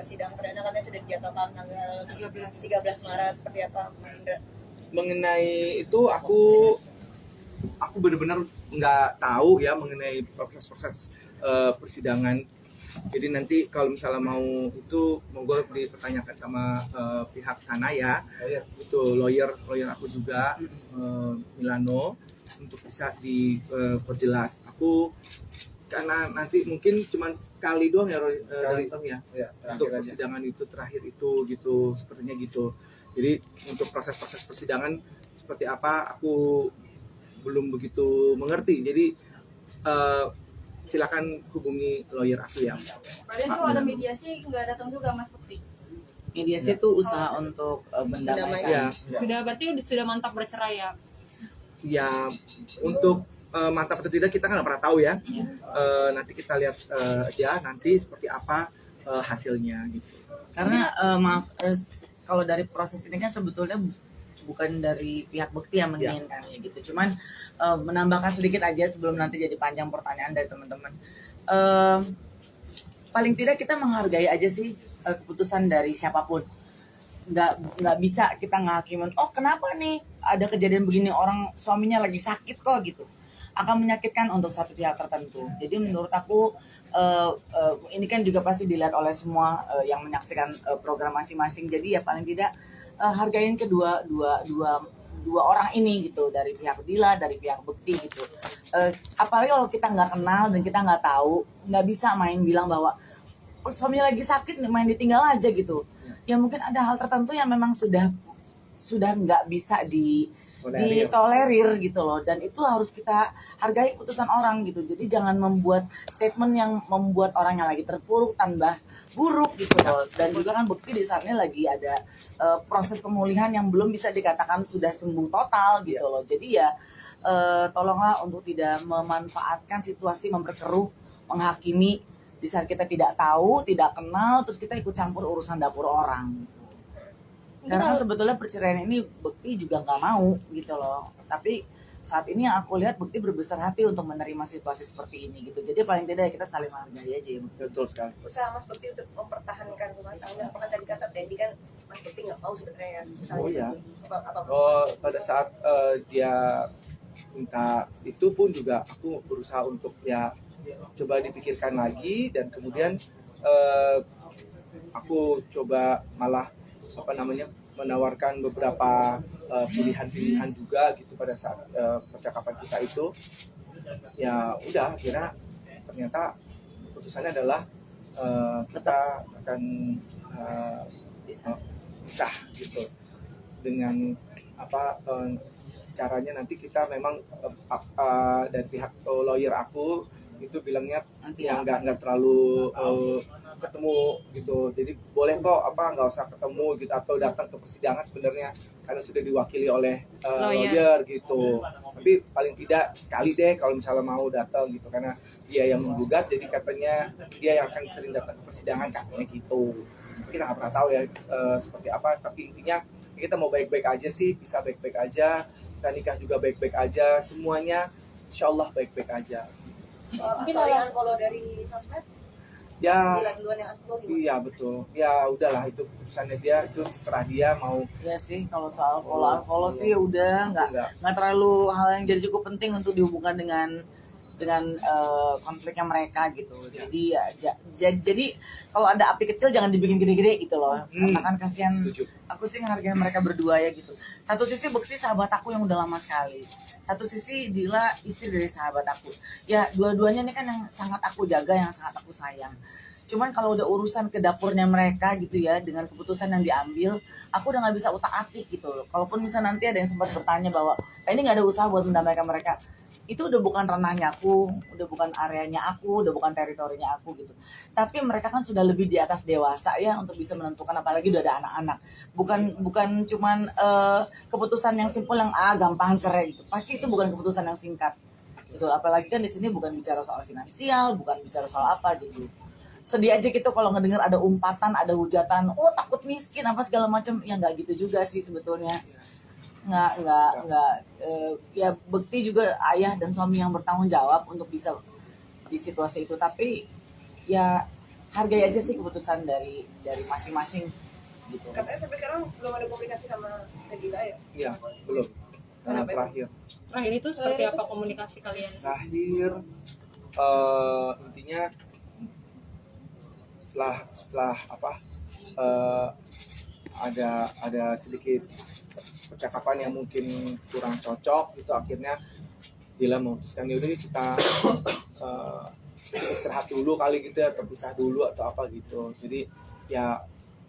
sidang perdana katanya sudah dijadwalkan tanggal 13 Maret, seperti apa Mas Indra? Mengenai itu aku benar-benar nggak tahu ya mengenai proses persidangan. Jadi nanti kalau misalnya mau itu monggo dipertanyakan sama pihak sana ya. Itu lawyer aku juga Milano untuk bisa diperjelas. Aku karena nanti mungkin cuma sekali doang ya untuk persidangan itu terakhir itu gitu sepertinya gitu. Jadi untuk proses persidangan seperti apa aku belum begitu mengerti. Jadi silakan hubungi lawyer aku ya. Berarti itu ada mediasi nggak datang juga Mas Bukti? Mediasi itu usaha untuk mendamaikan. Ya. Berarti sudah mantap bercerai ya? Ya untuk mantap atau tidak kita kan nggak pernah tahu ya. Nanti kita lihat aja nanti seperti apa hasilnya gitu. Karena kalau dari proses ini kan sebetulnya bukan dari pihak Bekti yang menginginkannya gitu. Cuman menambahkan sedikit aja sebelum nanti jadi panjang pertanyaan dari teman-teman. Paling tidak kita menghargai aja sih keputusan dari siapapun. Nggak bisa kita ngehakimin, oh kenapa nih ada kejadian begini, orang suaminya lagi sakit kok gitu. Akan menyakitkan untuk satu pihak tertentu. Jadi menurut aku ini kan juga pasti dilihat oleh semua yang menyaksikan program masing-masing. Jadi ya paling tidak hargain kedua dua orang ini gitu, dari pihak Dila, dari pihak Bekti gitu. Apalagi kalau kita nggak kenal dan kita nggak tahu, nggak bisa main bilang bahwa suaminya lagi sakit main ditinggal aja gitu. Ya mungkin ada hal tertentu yang memang sudah nggak bisa ditolerir gitu loh, dan itu harus kita hargai putusan orang gitu. Jadi jangan membuat statement yang membuat orang yang lagi terpuruk tambah buruk gitu loh. Dan juga kan Bekti di saat ini lagi ada proses pemulihan yang belum bisa dikatakan sudah sembuh total gitu loh. Jadi ya tolonglah untuk tidak memanfaatkan situasi, memperkeruh, menghakimi di saat kita tidak tahu, tidak kenal, terus kita ikut campur urusan dapur orang gitu. Karena sebetulnya perceraian ini Bekti juga nggak mau gitu loh. Tapi saat ini yang aku lihat Bekti berbesar hati untuk menerima situasi seperti ini gitu. Jadi paling tidak kita saling menghargai aja ya. Betul sekali. Usaha Mas Bukti untuk mempertahankan rumah tangga, apakah tadi kata Dendi kan Mas Bukti nggak mau sebenarnya ya? Pada saat dia minta itu pun juga aku berusaha untuk ya coba dipikirkan lagi, dan kemudian aku coba malah menawarkan beberapa pilihan-pilihan juga gitu pada saat percakapan kita itu. Ya udah, akhirnya ternyata keputusannya adalah kita akan pisah gitu. Dengan caranya nanti kita memang dari pihak lawyer aku itu bilangnya yang nggak terlalu ketemu gitu. Jadi boleh kok nggak usah ketemu gitu, atau datang ke persidangan sebenarnya karena sudah diwakili oleh lawyer gitu. Tapi paling tidak sekali deh kalau misalnya mau datang gitu, karena dia yang menggugat, jadi katanya dia yang akan sering datang ke persidangan katanya gitu. Kita nggak pernah tahu ya seperti apa, tapi intinya kita mau baik-baik aja sih, bisa baik-baik aja, kita nikah juga baik-baik aja, semuanya insya Allah baik-baik aja. Mungkin yang follow dari sosmed? Ya, iya betul. Ya udahlah, itu keputusannya dia, itu terserah dia mau. Ya sih, kalau soal follow sih udah nggak terlalu hal yang jadi cukup penting untuk dihubungkan dengan konfliknya mereka gitu. Jadi jadi kalau ada api kecil jangan dibikin gede-gede gitu loh. Karena kan kasihan. Aku sih menghargai mereka berdua ya gitu. Satu sisi Bekti sahabat aku yang udah lama sekali. Satu sisi Dila istri dari sahabat aku. Ya dua-duanya ini kan yang sangat aku jaga, yang sangat aku sayang. Cuman kalau udah urusan ke dapurnya mereka gitu ya, dengan keputusan yang diambil, aku udah nggak bisa utak-atik gitu loh. Kalaupun misalnya nanti ada yang sempat bertanya bahwa ini nggak ada usaha buat mendamaikan mereka, itu udah bukan ranahnya aku, udah bukan areanya aku, udah bukan teritorinya aku gitu. Tapi mereka kan sudah lebih di atas dewasa ya untuk bisa menentukan, apalagi udah ada anak-anak. Bukan cuman keputusan yang simpel yang gampang cerai gitu. Pasti itu bukan keputusan yang singkat. Gitu. Apalagi kan di sini bukan bicara soal finansial, bukan bicara soal apa gitu. Sedih aja gitu kalau ngedengar ada umpatan, ada hujatan, oh takut miskin apa segala macam. Ya nggak gitu juga sih sebetulnya. Nggak ya Bekti juga ayah dan suami yang bertanggung jawab untuk bisa di situasi itu. Tapi ya hargai aja sih keputusan dari masing-masing gitu. Katanya sampai sekarang belum ada komunikasi sama Nagila ya? Iya, belum. Kenapa itu? Terakhir Terakhir itu seperti apa komunikasi kalian? intinya setelah apa ada sedikit percakapan yang mungkin kurang cocok itu, akhirnya Dila memutuskan yaudah kita istirahat dulu kali gitu ya, terpisah dulu atau apa gitu. Jadi ya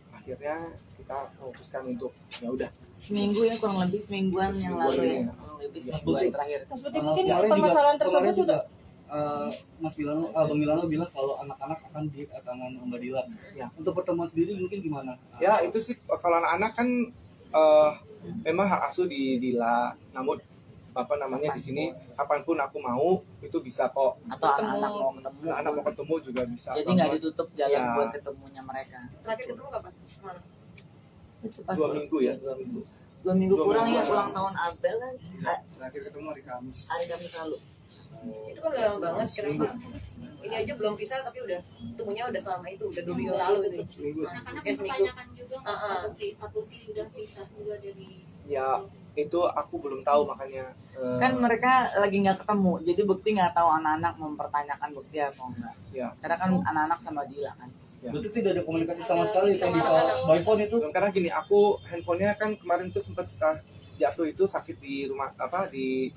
akhirnya kita memutuskan untuk ya udah Seminggu ya, kurang lebih semingguan yang Semingguan lalu ya. ini. Kurang lebih semingguan terakhir. Berarti mungkin Kemarin permasalahan juga- tersebut kemarin sudah Mas Milano, Bang Milano bilang kalau anak-anak akan di tangan Mbak Dila. Ya. Untuk pertemuan sendiri mungkin gimana? ya itu sih, kalau anak-anak kan memang hak asuh di Dila, namun apa namanya di sini kapanpun aku mau itu bisa kok. Atau anak-anak mau ketemu. Anak mau ketemu juga bisa. Jadi nggak ditutup jalan Ya. buat ketemunya mereka. Terakhir ketemu kapan? Kemana? Itu pas 2 minggu ya. 2 minggu. 2 minggu Dua kurang minggu. ya, ulang tahun Abel kan. Terakhir ketemu hari Kamis. Hari Kamis lalu. Itu kan udah lama banget, kenapa? Ini aja belum pisah tapi udah temunya udah selama itu, udah 2 minggu lalu gitu. Seminggu. Anak-anak Ya, seminggu. mempertanyakan juga Mas Putri udah bisa juga jadi Ya itu aku belum tahu, makanya Kan mereka lagi nggak ketemu, jadi Bukti nggak tahu anak-anak mempertanyakan Bukti atau enggak. ya. Karena kan anak-anak sama Dila kan. Berarti tidak ada komunikasi sama sekali yang bisa by phone itu. Karena gini, aku handphonenya kan kemarin tuh sempat setelah jatuh itu sakit di rumah apa di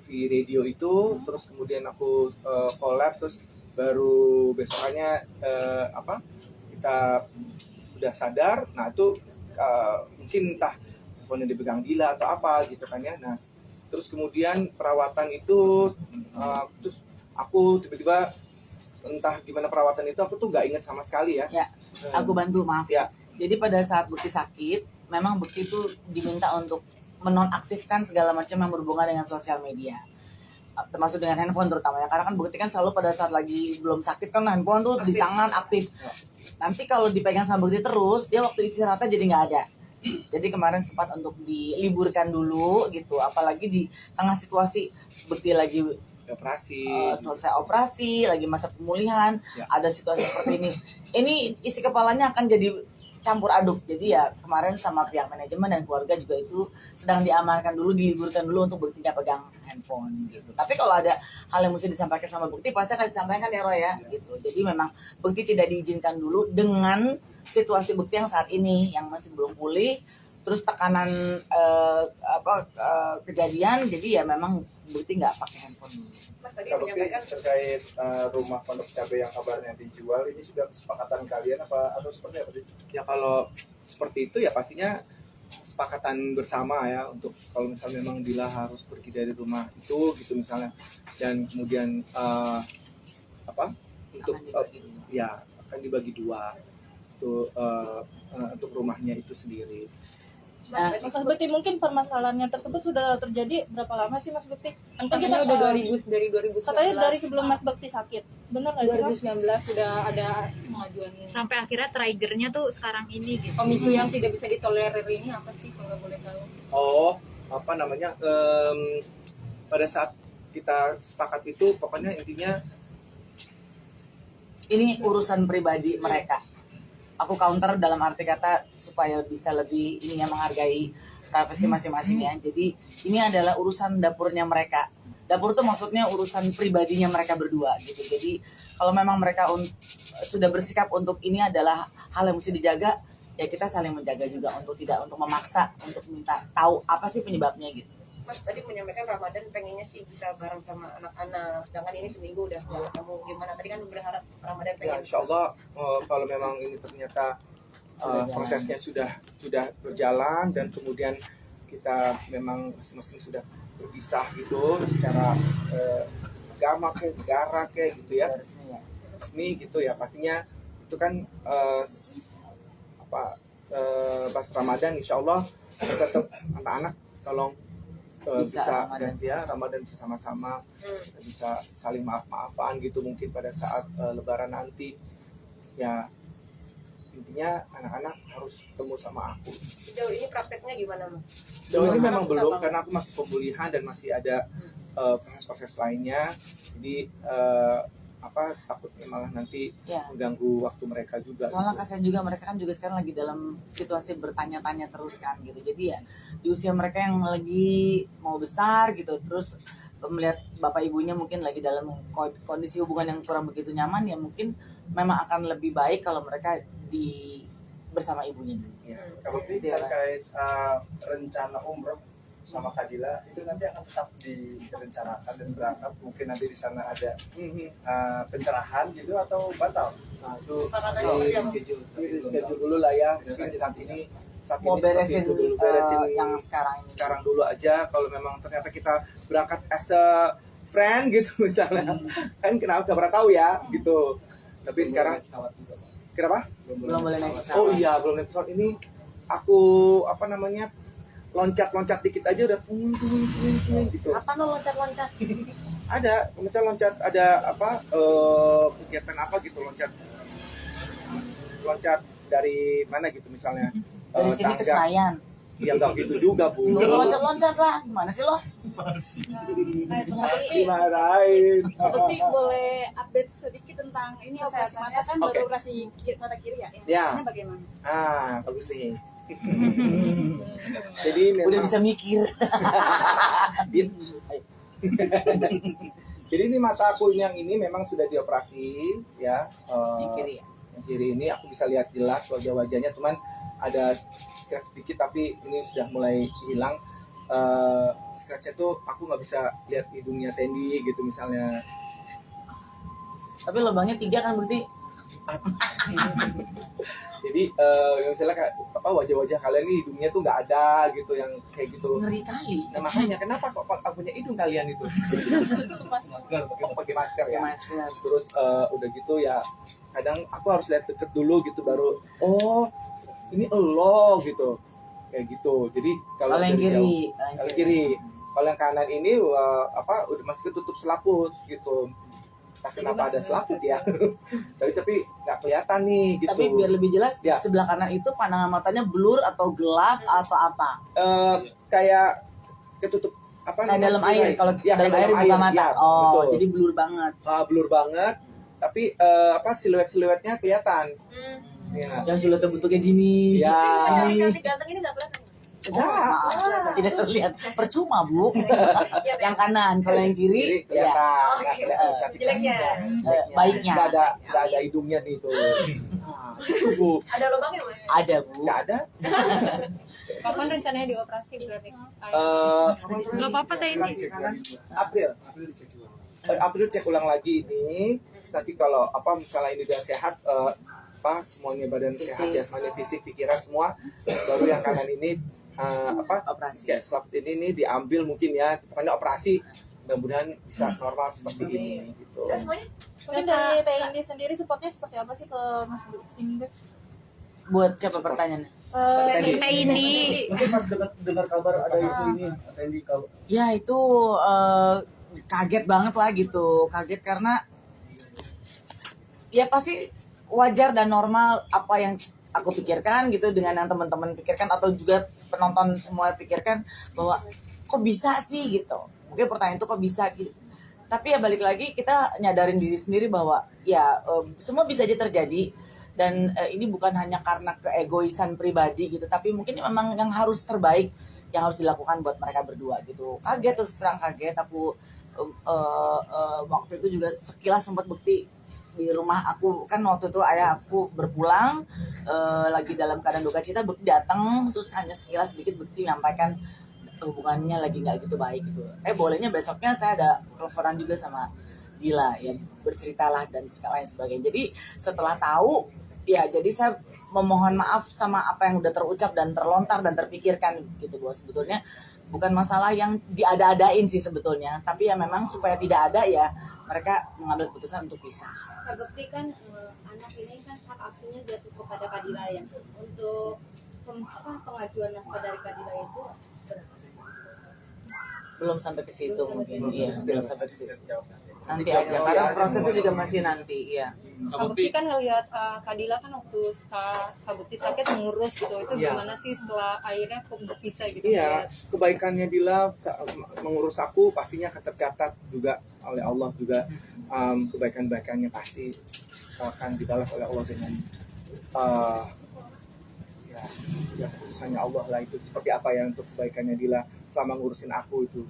radio itu, terus kemudian aku collab, terus baru besokannya kita udah sadar. Nah itu mungkin entah handphonenya dipegang Dila atau apa gitu kan ya. Nah terus kemudian perawatan itu terus aku tiba-tiba entah gimana perawatan itu, aku tuh nggak inget sama sekali ya. Ya, aku bantu, maaf Ya. Jadi pada saat Bukti sakit, memang Bukti itu diminta untuk menonaktifkan segala macam yang berhubungan dengan sosial media, termasuk dengan handphone terutama ya, karena kan Bukti kan selalu pada saat lagi belum sakit kan handphone tuh di tangan aktif. Nanti kalau dipegang sama Bukti terus, dia waktu istirahatnya jadi nggak ada. Jadi kemarin sempat untuk diliburkan dulu gitu, apalagi di tengah situasi Bukti lagi Operasi. selesai operasi, lagi masa pemulihan, Ya. ada situasi seperti ini. Ini isi kepalanya akan jadi campur aduk. Jadi ya kemarin sama pihak manajemen dan keluarga juga itu sedang diamankan dulu, diliburkan dulu untuk Buktinya pegang handphone gitu. Tapi kalau ada hal yang mesti disampaikan sama Bukti pasti akan disampaikan ya Roy ya gitu. Jadi memang Bukti tidak diizinkan dulu dengan situasi Bukti yang saat ini yang masih belum pulih, terus tekanan kejadian, jadi ya memang Bukti nggak pakai handphone dulu. Mas tadi Kalau menyampaikan terkait rumah pondok cabai yang kabarnya dijual, ini sudah kesepakatan kalian apa atau seperti apa sih? Ya kalau seperti itu ya pastinya kesepakatan bersama ya, untuk kalau misalnya memang Dila harus pergi dari rumah itu gitu misalnya, dan kemudian untuk Akan dibagi dulu. ya akan dibagi 2 untuk rumahnya itu sendiri. Mas, Mas Bukti, mungkin permasalahannya tersebut sudah terjadi berapa lama sih Mas Bukti? kan Kita katanya udah 2019. katanya dari sebelum Mas Bukti sakit. Benar nggak sih Mas? 2019 sudah ada pengajuan sampai akhirnya triggernya tuh sekarang ini gitu. pemicu yang tidak bisa ditolerir ini apa sih kalau boleh tahu? Oh, apa namanya? Pada saat kita sepakat itu, pokoknya intinya Ini urusan pribadi mereka. Aku counter dalam arti kata supaya bisa lebih ini yang menghargai privasi masing-masing ya. Jadi ini adalah urusan dapurnya mereka. Dapur tuh maksudnya urusan pribadinya mereka berdua gitu. Jadi kalau memang mereka sudah bersikap untuk ini adalah hal yang mesti dijaga, ya kita saling menjaga juga untuk tidak untuk memaksa untuk minta tahu apa sih penyebabnya gitu. Mas tadi menyampaikan Ramadan pengennya sih bisa bareng sama anak-anak, sedangkan ini seminggu udah nggak ketemu, gimana? Tadi kan berharap Ramadan ya pengen. insya Allah kalau memang ini ternyata Sudah prosesnya sudah berjalan dan kemudian kita memang masing-masing sudah berpisah gitu secara agama kayak negara kayak gitu ya, Resmi ya. resmi gitu ya, pastinya itu kan pas Ramadan insya Allah tetap anak-anak tolong bisa Ramadan dan ya Ramadan bisa sama-sama, kita bisa saling maaf-maafan gitu mungkin pada saat Lebaran nanti ya. Intinya anak-anak harus ketemu sama aku. Sejauh ini prakteknya gimana Mas? Jauh ini Anak memang sama- belum, karena aku masih pemulihan dan masih ada proses-proses lainnya. Jadi takutnya malah nanti Ya. mengganggu waktu mereka juga. Soalnya gitu. kasihan juga mereka kan juga sekarang lagi dalam situasi bertanya-tanya terus kan gitu. Jadi ya di usia mereka yang lagi mau besar gitu, terus melihat bapak ibunya mungkin lagi dalam kondisi hubungan yang kurang begitu nyaman, ya mungkin memang akan lebih baik kalau mereka bersama ibunya dulu. Ya. Kalau Iya. terkait rencana umroh sama Kadila itu nanti akan tetap direncanakan dan berangkat, mungkin nanti di sana ada pencerahan gitu atau batal? Nah, itu Kesepakatannya di seperti apa? schedule dulu lah ya. Mungkin saat Mau ini seperti beresin itu dulu, beresin yang sekarang ini. sekarang dulu aja. Kalau memang ternyata kita berangkat as a friend gitu misalnya, kan kenapa gak pernah tahu ya gitu. Tapi sekarang pesawat juga, Pak. kenapa? Belum boleh naik pesawat. Oh iya, belum naik pesawat. Ini aku loncat dikit aja udah tung gitu. Apa lo loncat-loncat? Ada loncat ada kegiatan apa gitu, loncat dari mana gitu misalnya. Dari sini ke Tangga. Senayan. Ya enggak gitu juga, Bu. Nggak usah loncat-loncat lah. Gimana sih lo? Dimarahin. Bukti boleh update sedikit tentang ini operasi mata kan Oke. baru operasi mata kiri ya? Ya. Ini bagaimana? Bagus nih. Jadi memang Udah bisa mikir. Jadi ini mata aku yang ini memang sudah dioperasi ya. Yang kiri ya. Yang kiri ini aku bisa lihat jelas wajah-wajahnya, cuman ada scratch sedikit tapi ini sudah mulai hilang. Scratchnya tuh aku nggak bisa lihat hidungnya Tendi gitu misalnya. Tapi lubangnya 3 kan berarti. Jadi misalnya kayak wajah-wajah kalian nih hidungnya tuh nggak ada gitu yang kayak gitu. Ngeri kali. Nah makanya kenapa kok aku punya hidung kalian itu? Masker Pakai masker ya. Masker. Terus udah gitu ya kadang aku harus lihat deket dulu gitu baru ini elo gitu kayak gitu. Jadi kalau Kalau yang dari kiri, jauh- kalau kiri, kalau yang kanan ini udah masih ketutup selaput gitu. Entah kenapa ada selaput ya. tapi nggak kelihatan nih gitu. Tapi biar lebih jelas, Ya. di sebelah kanan itu pandangan matanya blur atau gelap atau apa? Kayak ketutup Kayak dalam air. Kalau ya, dalam kayak air buka mata. ya, Oh, betul. jadi blur banget. Blur banget. Tapi siluetnya kelihatan. Ya. Yang siluetnya bentuknya gini. Ya. Cantik ganteng ini nggak kelihatan. Maaf, tidak terlihat. Percuma, Bu. Yang kanan, kalau yang Kiri kiri, ya. kelihatan. Oke. Nggak kelihatan cantik. Jeleknya. Baiknya. Nggak ada hidungnya nih tuh. Itu, Bu. Ada lubangnya Mas? Ada, Bu. Nggak ada. Kapan rencananya dioperasi berarti? Nggak apa-apa, Teh, ini. April. April cek ulang lagi ini. Nanti kalau misalnya ini udah sehat, semuanya badan sehat, jasmani, fisik, pikiran semua, baru yang kanan ini Operasi. kayak slap ini diambil mungkin ya, pokoknya operasi, mudah-mudahan bisa normal seperti ini gitu. Udah semuanya? Mungkin dari TND sendiri supportnya seperti apa sih ke Mas ini? Buat siapa pertanyaannya? Mungkin pas dengar kabar ada isu ini, Tendi kalau Ya itu kaget banget lah gitu. Kaget karena ya pasti wajar dan normal apa yang aku pikirkan gitu dengan yang teman-teman pikirkan atau juga penonton semua pikirkan bahwa kok bisa sih gitu. Mungkin pertanyaan itu kok bisa gitu. Tapi ya balik lagi kita nyadarin diri sendiri bahwa ya semua bisa aja terjadi dan ini bukan hanya karena keegoisan pribadi gitu, tapi mungkin memang yang harus terbaik yang harus dilakukan buat mereka berdua gitu. Kaget, terus terang kaget aku waktu itu juga sekilas sempat bukti di rumah aku kan waktu itu ayah aku berpulang lagi dalam keadaan duka cita, Bekti datang terus hanya sekilas sedikit Bekti menyampaikan hubungannya lagi nggak gitu baik gitu. Bolehnya besoknya saya ada teleponan juga sama Dila ya, berceritalah dan segala lain sebagainya. Jadi setelah tahu ya jadi saya memohon maaf sama apa yang udah terucap dan terlontar dan terpikirkan gitu, bahwa sebetulnya bukan masalah yang diada-adain sih sebetulnya, tapi ya memang supaya tidak ada ya mereka mengambil keputusan untuk pisah. Terbukti kan anak ini kan hak asuhnya jatuh kepada Kadila ya. Untuk pengajuan nafkah dari Kadila itu Belum sampai ke situ mungkin. Iya, belum sampai ke situ. Nanti aja, karena prosesnya juga masih nanti, iya. Kak Bekti kan ngeliat Kak Dila kan waktu Kak Bekti sakit mengurus gitu, itu Iya. gimana sih setelah akhirnya kok bisa gitu? Iya, kebaikannya Dila mengurus aku pastinya akan tercatat juga oleh Allah juga. Kebaikan-kebaikannya pasti akan dibalas oleh Allah dengan ya keputusannya Allah lah, itu seperti apa ya untuk kebaikannya Dila selama ngurusin aku itu.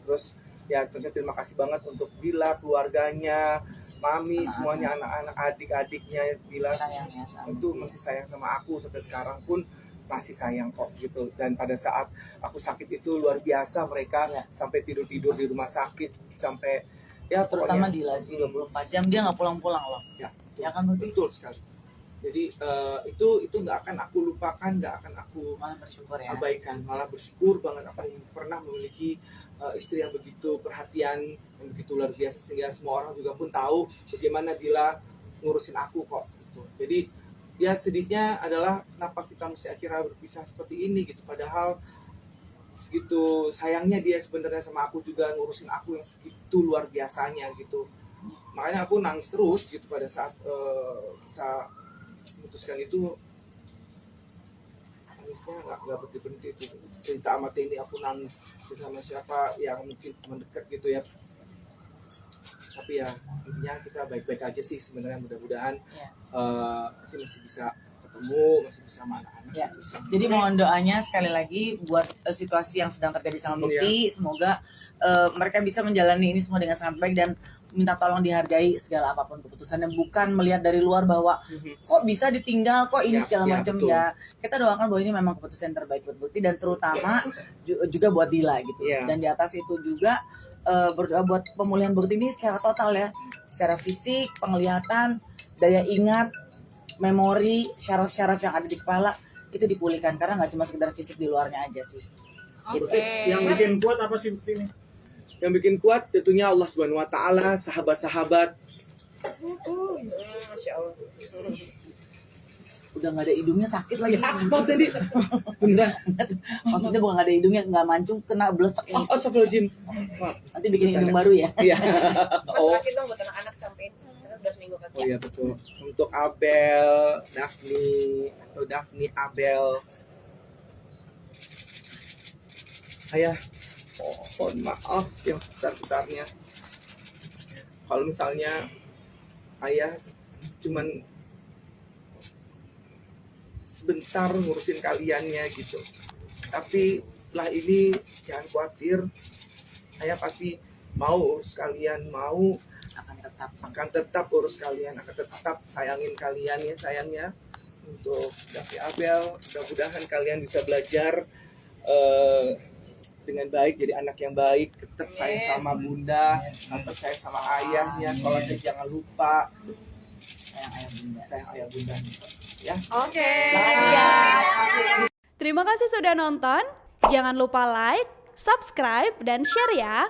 Terus ya tentunya terima kasih banget untuk Dila, keluarganya, mami, semuanya, anak-anak, adik-adiknya Dila Sayangnya sama. itu masih sayang sama aku sampai sekarang pun masih sayang kok gitu. Dan pada saat aku sakit itu luar biasa mereka, Ya. sampai tidur-tidur di rumah sakit, sampai ya Terutama pokoknya Dila sih 24 jam dia nggak pulang-pulang loh. ya, Ya kan Bekti? betul sekali. Jadi itu nggak akan aku lupakan, nggak akan aku Malah bersyukur ya. abaikan, malah bersyukur banget aku pernah memiliki istri yang begitu perhatian, yang begitu luar biasa, sehingga semua orang juga pun tahu bagaimana Dila ngurusin aku kok gitu. Jadi ya sedihnya adalah kenapa kita mesti akhirnya berpisah seperti ini gitu, padahal segitu sayangnya dia sebenarnya sama aku juga, ngurusin aku yang segitu luar biasanya gitu. Makanya aku nangis terus gitu pada saat kita memutuskan itu, nangisnya nggak berhenti itu. Cerita sama Tini aku nangis, cerita sama siapa yang mungkin teman dekat gitu ya. Tapi ya intinya kita baik-baik aja sih sebenarnya, mudah-mudahan Ya. mungkin masih bisa ketemu, masih bisa sama anak-anak. Ya. gitu sih. Jadi mohon doanya sekali lagi buat situasi yang sedang terjadi sama Bekti, semoga mereka bisa menjalani ini semua dengan sangat baik dan minta tolong dihargai segala apapun keputusannya, bukan melihat dari luar bahwa kok bisa ditinggal, kok ini Ya, segala ya, macam betul. ya. Kita doakan bahwa ini memang keputusan yang terbaik buat Bekti dan terutama juga buat Dila gitu. Ya. Dan di atas itu juga berdoa buat pemulihan Bekti ini secara total ya, secara fisik, penglihatan, daya ingat, memori, syaraf-syaraf yang ada di kepala itu dipulihkan, karena nggak cuma sekedar fisik, di luarnya aja sih. Oke. Yang bikin kuat apa sih Bekti ini? Yang bikin kuat tentunya Allah Subhanahu wa taala, sahabat-sahabat. Masya Allah. Udah nggak ada hidungnya sakit lagi. Maaf tadi. Beneran. Maksudnya bukan nggak ada hidungnya, nggak mancung, kena blesek ini. Astagfirullahaladzim. Maaf. Nanti bikin hidung baru ya. Iya. Oh. Sakit dong buat anak-anak sampai karena udah seminggu kan. Oh iya betul. Untuk Abel, Daphne Abel. Ayah, mohon maaf yang sebesar-besarnya. Kalau misalnya ayah cuman sebentar ngurusin kaliannya gitu. Tapi setelah ini jangan khawatir. Ayah pasti mau urus kalian, akan tetap urus kalian, akan tetap sayangin kalian ya sayangnya. Untuk Daphne Abel, mudah-mudahan kalian bisa belajar dengan baik, jadi anak yang baik, tetap sayang sama bunda, tetap sayang sama ayahnya. Kalau jangan lupa sayang ayah bunda ya. Oke. Terima kasih sudah nonton. Jangan lupa like, subscribe, dan share ya.